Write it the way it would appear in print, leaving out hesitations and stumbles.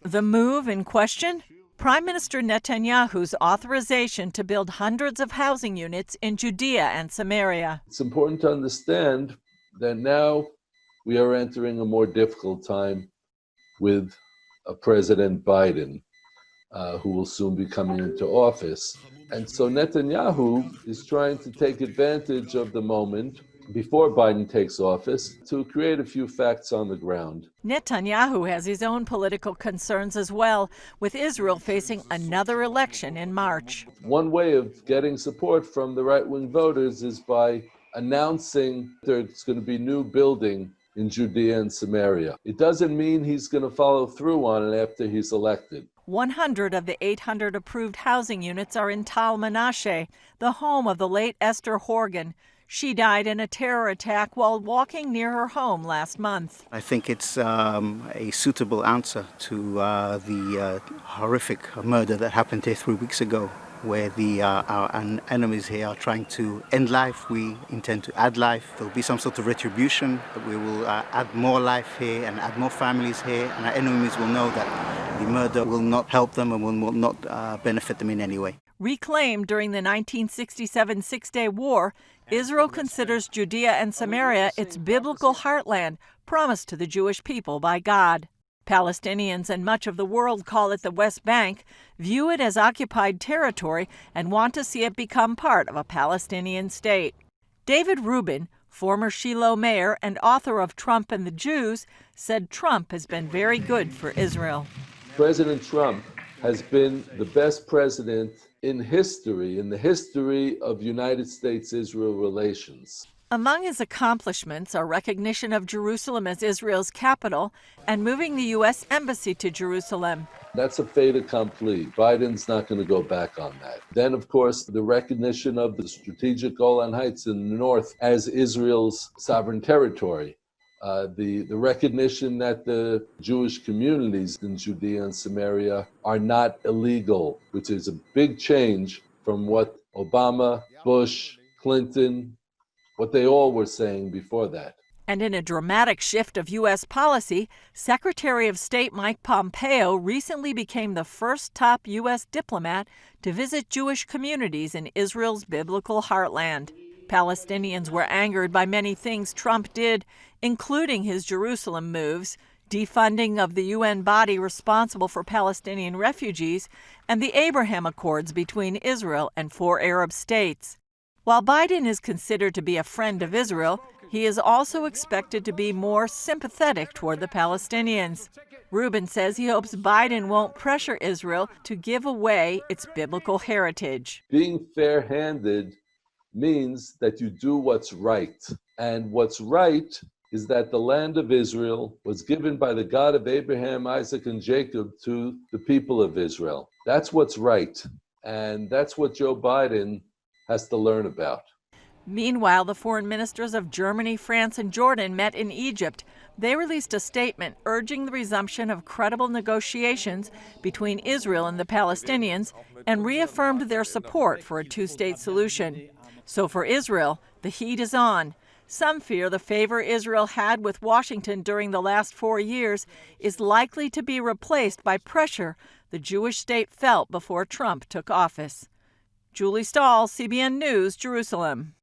The move in question? Prime Minister Netanyahu's authorization to build hundreds of housing units in Judea and Samaria. It's important to understand that now we are entering a more difficult time with President Biden, who will soon be coming into office. And so Netanyahu is trying to take advantage of the moment before Biden takes office to create a few facts on the ground. Netanyahu has his own political concerns as well, with Israel facing another election in March. One way of getting support from the right-wing voters is by announcing there's going to be new building in Judea and Samaria. It doesn't mean he's going to follow through on it after he's elected. 100 of the 800 approved housing units are in Tal Menashe, the home of the late Esther Horgan. She died in a terror attack while walking near her home last month. I think it's a suitable answer to the horrific murder that happened here 3 weeks ago, where our enemies here are trying to end life. We intend to add life. There will be some sort of retribution. We will add more life here and add more families here, and our enemies will know that the murder will not help them and will not benefit them in any way. Reclaimed during the 1967 Six-Day War, Israel considers Judea and Samaria its biblical heartland, promised to the Jewish people by God. Palestinians and much of the world call it the West Bank, view it as occupied territory, and want to see it become part of a Palestinian state. David Rubin, former Shiloh mayor and author of Trump and the Jews, said Trump has been very good for Israel. President Trump has been the best president in history, in the history of United States-Israel relations. Among his accomplishments are recognition of Jerusalem as Israel's capital and moving the U.S. Embassy to Jerusalem. That's a fait accompli. Biden's not going to go back on that. Then, of course, the recognition of the strategic Golan Heights in the north as Israel's sovereign territory. The recognition that the Jewish communities in Judea and Samaria are not illegal, which is a big change from what Obama, Bush, Clinton, what they all were saying before that. And in a dramatic shift of U.S. policy, Secretary of State Mike Pompeo recently became the first top U.S. diplomat to visit Jewish communities in Israel's biblical heartland. Palestinians were angered by many things Trump did, including his Jerusalem moves, defunding of the UN body responsible for Palestinian refugees, and the Abraham Accords between Israel and 4 Arab states. While Biden is considered to be a friend of Israel, he is also expected to be more sympathetic toward the Palestinians. Rubin says he hopes Biden won't pressure Israel to give away its biblical heritage. Being fair-handed means that you do what's right. And what's right is that the land of Israel was given by the God of Abraham, Isaac, and Jacob to the people of Israel. That's what's right. And that's what Joe Biden has to learn about. Meanwhile, the foreign ministers of Germany, France, and Jordan met in Egypt. They released a statement urging the resumption of credible negotiations between Israel and the Palestinians and reaffirmed their support for a two-state solution. So for Israel, the heat is on. Some fear the favor Israel had with Washington during the last 4 years is likely to be replaced by pressure the Jewish state felt before Trump took office. Julie Stahl, CBN News, Jerusalem.